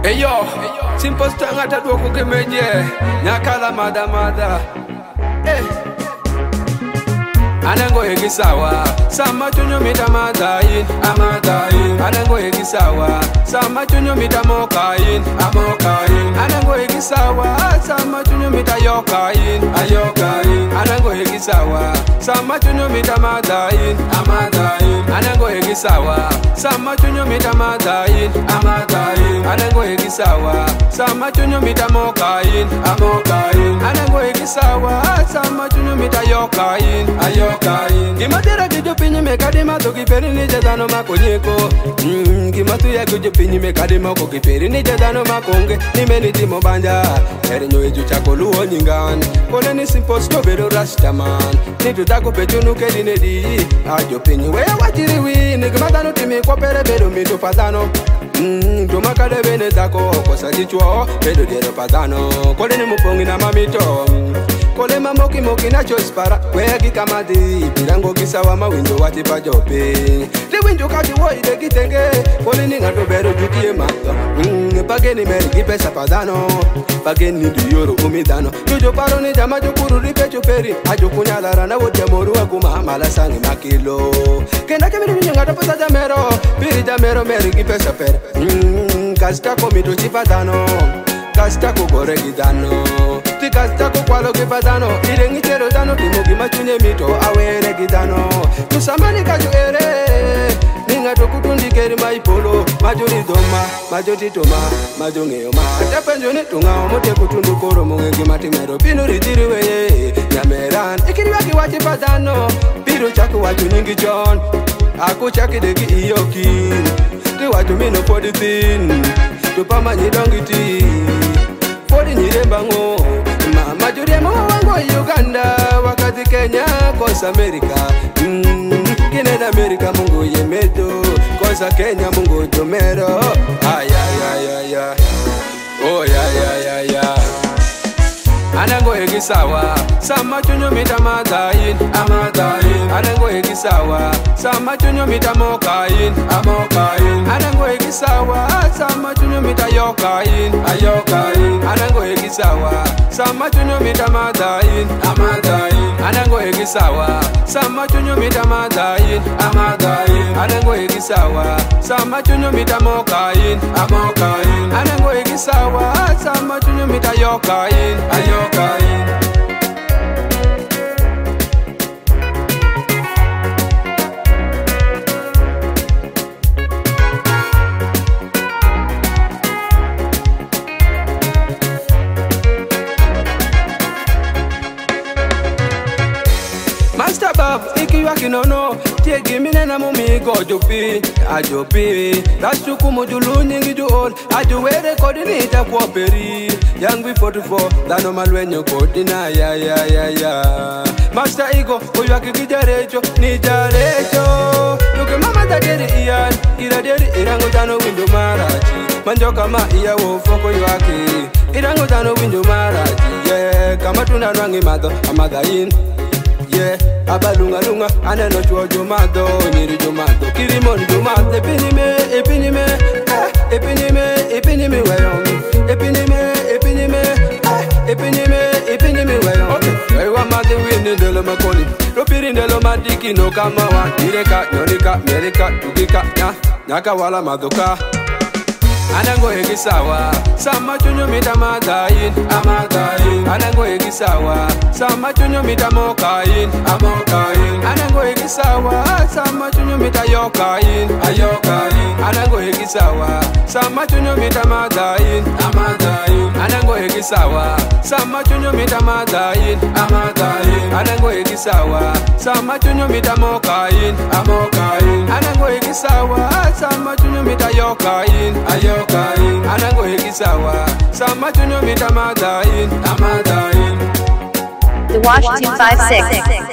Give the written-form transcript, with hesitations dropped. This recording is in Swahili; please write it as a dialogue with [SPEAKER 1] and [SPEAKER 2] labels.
[SPEAKER 1] Eyo, simple stanga tadwoko kemeje, nyakala mada. Anango egisawa, sama chunyo mita madain, amadain. Anango egisawa, sama chunyo mita mokain, amokain. Anango egisawa, sama chunyo mita yokain, ayokain. Anango egisawa, sama chunyo mita madain, amadain. Anango egisawa, sama chunyo mita madain, amadain. Anango egisawa, sama chunyo mita mokain, amokain. Anango egisawa, sama chunyo mita yokain, ayokain. Gimatera kijo pinyi mekade mato kiperi ni jadano makonyeko. Gimatuya kijo pinyi mekade mako kiperi ni jadano makonge. Nimeni timo banja eri nyo eju chako luo nyingan. Kone ni simple skobero rastaman. Nitu tako pechunu kedi nedi. Ajo pinyi wea wachiriwi. Nigimatano timi kwa pere bedo mito patano. Tumakade bene tako kosa jichwo bedo diero patano. Kone ni mupongi na mamito. Kole mamoki na chospara wegi kamadi pirango kisawa mawindo wati pajope le winjo kati wo ide kitenge kole ni ngato bero jukie mato pageni meri kipesa padano pageni du yoro umidano jojo paro ni jama jokuru ripecho peri ajo kunyalara na wodia moru akuma mala sangi makilo kenda kemiri winjo ngato pesa jamero piri jamero meri kipesa peri kasta komito chipadano kasta kukore gidano Tikasta kukwalo kipatano Irengi chero dano Timogi machunye mito Awere gidano Tusamani kaju ere Ninga tokutundi keri maipolo Majori doma Majoti toma Majongeo ma Tepenjo ni tunga Omote kutundu koro Mungegi matimero Pinu ritiri weye Nyameran Ikiri waki wachi patano Piru chaku wachu nyingi chon Aku chaki deki iyoki Ti wachu mino podi thin Tupama nyidongiti Podi nyirembango Majuri mo wango Uganda wakati Kenya kosa Amerika Kineda Amerika mungu yemedo kosa Kenya mungu jomero ay oh ya Anango egisawa sama chunyo mita madain amadain Anango egisawa sama chunyo mita mokain amokain Anango egisawa sama chunyo mita yokain ayokain Anango egisawa sama chunyo mita madain amadain Anango egisawa sama chunyo mita madain amadain Anango egisawa sama chunyo mita mokain amokain Anango egisawa sama chunyo mita yokain ayokain Master Bob, ikiwa kinono Tiegi mine na mumigo ajopi Tashuku mujulu nyingi juol Ajuwere kodini ita kwa peri Young B44, dano malwenyo kodina ya Master Ego, uyu akikijarecho, ni jarecho Luke mama daderi iyan, iraderi irango dano window marachi Manjoka ma iya wofoko yuaki Irango dano window marachi Yeah, kama tunarwangi mado, amadain Yeah, abalunga aneno chuo jumado nyiri jumado kirimon jumado epinime weyomi epinime weyomi okay wewa madhi wini ndelo makoni ropiri ndelo madiki no kama wa direka nyonika merika tugika nyaka wala madoka Anango egisawa sama chunyo mita madain amadain Anango egisawa sama chunyo mita mokain amokain Anango egisawa sama chunyo mita yokain ayokain Anango egisawa sama chunyo mita madain amadain Anango egisawa sama chunyo mita madain amadain Anango egisawa sama chunyo mita mokain amokain Anango egisawa sama chunyo mita yokain ayokain Anango egisawa sama chunyo mita madain amadain
[SPEAKER 2] The Wash 256